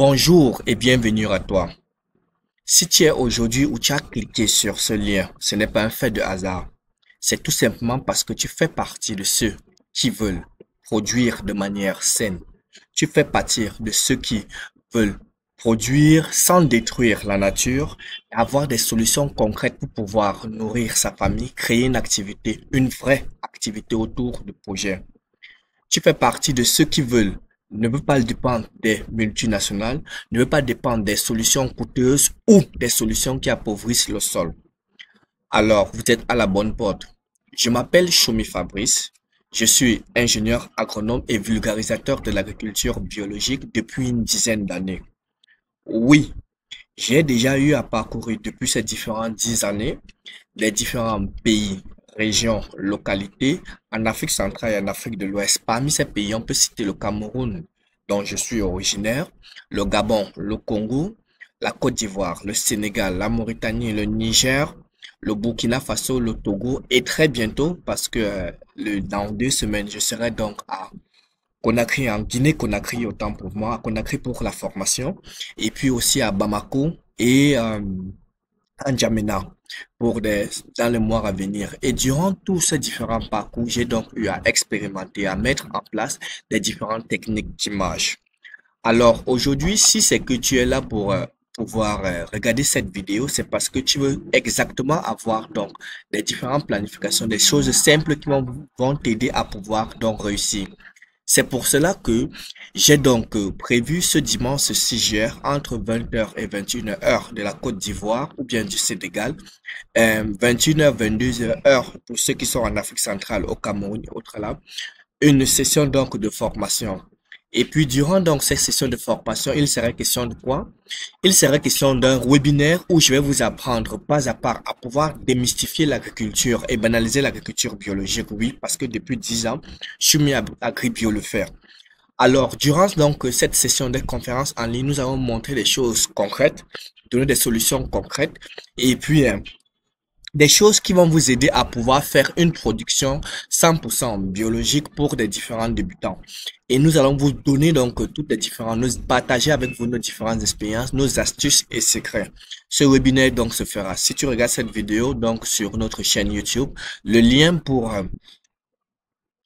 Bonjour et bienvenue à toi. Si tu es aujourd'hui ou tu as cliqué sur ce lien, ce n'est pas un fait de hasard. C'est tout simplement parce que tu fais partie de ceux qui veulent produire de manière saine. Tu fais partie de ceux qui veulent produire sans détruire la nature, avoir des solutions concrètes pour pouvoir nourrir sa famille, créer une activité, une vraie activité autour du projet. Tu fais partie de ceux qui veulent, ne veut pas dépendre des multinationales, ne veut pas dépendre des solutions coûteuses ou des solutions qui appauvrissent le sol. Alors, vous êtes à la bonne porte. Je m'appelle Choumi Fabrice. Je suis ingénieur agronome et vulgarisateur de l'agriculture biologique depuis une dizaine d'années. Oui, j'ai déjà eu à parcourir depuis ces différentes 10 années les différents pays, régions, localités en Afrique centrale et en Afrique de l'Ouest. Parmi ces pays, on peut citer le Cameroun, dont je suis originaire, le Gabon, le Congo, la Côte d'Ivoire, le Sénégal, la Mauritanie, le Niger, le Burkina Faso, le Togo et très bientôt, parce que dans 2 semaines, je serai donc à Conakry, en Guinée-Conakry, autant pour moi, à Conakry pour la formation, et puis aussi à Bamako et à N'Djamena dans les mois à venir. Et durant tous ces différents parcours, j'ai donc eu à expérimenter, à mettre en place des différentes techniques d'image. Alors aujourd'hui, si c'est que tu es là pour pouvoir regarder cette vidéo, c'est parce que tu veux exactement avoir donc des différentes planifications, des choses simples qui vont t'aider à pouvoir donc réussir. C'est pour cela que j'ai donc prévu ce dimanche 6 juillet entre 20h et 21h de la Côte d'Ivoire ou bien du Sénégal, 21h, 22h heure pour ceux qui sont en Afrique centrale, au Cameroun et autres là, une session donc de formation. Et puis durant donc cette session de formation, il serait question de quoi? Il serait question d'un webinaire où je vais vous apprendre pas à pas à pouvoir démystifier l'agriculture et banaliser l'agriculture biologique. Oui, parce que depuis 10 ans, je suis mis à Agribio le faire. Alors, durant donc cette session de conférence en ligne, nous allons montrer des choses concrètes, donner des solutions concrètes et puis des choses qui vont vous aider à pouvoir faire une production 100% biologique pour des différents débutants. Et nous allons vous donner donc toutes les différentes, nous partager avec vous nos différentes expériences, nos astuces et secrets. Ce webinaire donc se fera. Si tu regardes cette vidéo donc sur notre chaîne YouTube, le lien pour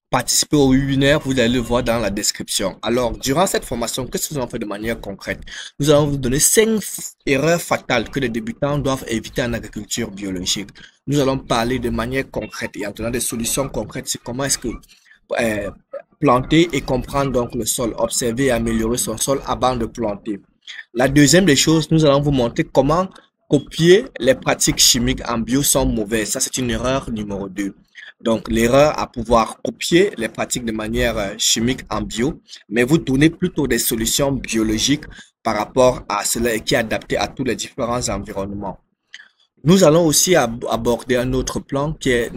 participer au webinaire, vous allez le voir dans la description. Alors, durant cette formation, qu'est-ce que nous allons faire de manière concrète? Nous allons vous donner 5 erreurs fatales que les débutants doivent éviter en agriculture biologique. Nous allons parler de manière concrète et en donnant des solutions concrètes sur comment est-ce que euh, planter et comprendre donc le sol, observer et améliorer son sol avant de planter. La deuxième des choses, nous allons vous montrer comment copier les pratiques chimiques en bio sont mauvaises. Ça, c'est une erreur numéro 2. Donc, l'erreur à pouvoir copier les pratiques de manière chimique en bio, mais vous donnez plutôt des solutions biologiques par rapport à cela et qui est adapté à tous les différents environnements. Nous allons aussi aborder un autre plan qui est,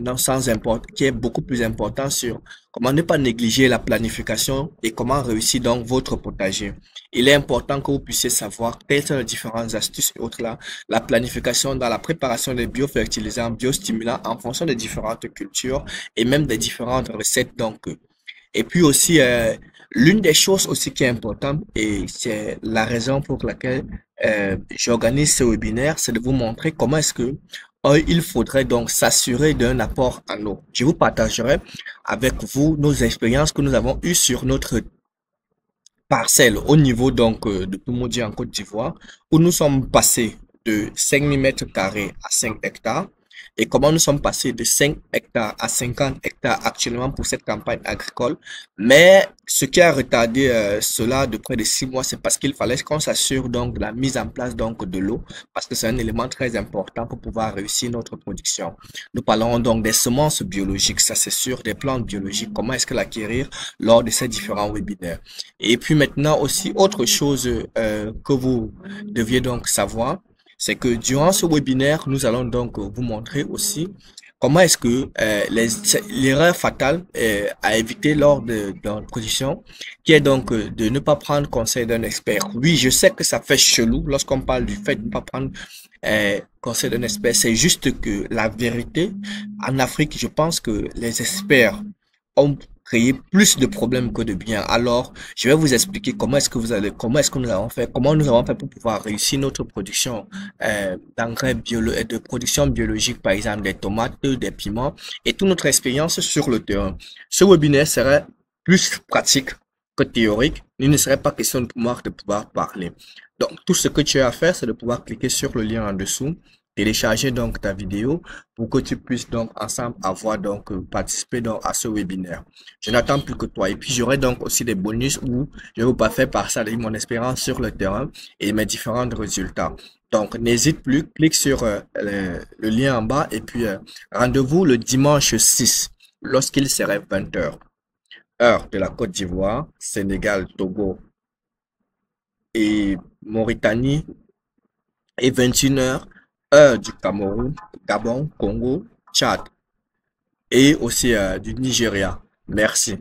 qui est beaucoup plus important sur comment ne pas négliger la planification et comment réussir donc votre potager. Il est important que vous puissiez savoir quelles sont les différentes astuces et autres là, la planification dans la préparation des biofertilisants, biostimulants en fonction des différentes cultures et même des différentes recettes donc. Et puis aussi, l'une des choses aussi qui est importante, et c'est la raison pour laquelle j'organise ce webinaire, c'est de vous montrer comment est-ce que il faudrait donc s'assurer d'un apport en eau. Je vous partagerai avec vous nos expériences que nous avons eues sur notre parcelle au niveau donc de Toumoudji en Côte d'Ivoire, où nous sommes passés de 5000 mètres carrés à 5 hectares et comment nous sommes passés de 5 hectares à 50 hectares actuellement pour cette campagne agricole. Mais ce qui a retardé cela de près de 6 mois, c'est parce qu'il fallait qu'on s'assure donc de la mise en place donc de l'eau, parce que c'est un élément très important pour pouvoir réussir notre production. Nous parlons donc des semences biologiques, ça c'est sûr, des plantes biologiques, comment est-ce que l'acquérir lors de ces différents webinaires. Et puis maintenant aussi, autre chose que vous deviez donc savoir, c'est que durant ce webinaire, nous allons donc vous montrer aussi comment est-ce que l'erreur fatale à éviter lors de notre position, qui est donc de ne pas prendre conseil d'un expert. Oui, je sais que ça fait chelou lorsqu'on parle du fait de ne pas prendre conseil d'un expert. C'est juste que la vérité, en Afrique, je pense que les experts ont créé plus de problèmes que de bien. Alors, je vais vous expliquer comment est-ce que nous avons fait, comment nous avons fait pour pouvoir réussir notre production de production biologique, par exemple des tomates, des piments et toute notre expérience sur le terrain. Ce webinaire serait plus pratique que théorique. Il ne serait pas question de pouvoir parler. Donc, tout ce que tu as à faire, c'est de pouvoir cliquer sur le lien en dessous, télécharger donc ta vidéo pour que tu puisses donc ensemble avoir donc participer donc à ce webinaire. Je n'attends plus que toi. Et puis, j'aurai donc aussi des bonus où je vais vous pas faire partager mon expérience sur le terrain et mes différents résultats. Donc, n'hésite plus, clique sur le lien en bas et puis rendez-vous le dimanche 6 lorsqu'il serait 20 heures. Heure de la Côte d'Ivoire, Sénégal, Togo et Mauritanie et 21 heures, heure du Cameroun, Gabon, Congo, Tchad et aussi du Nigeria. Merci.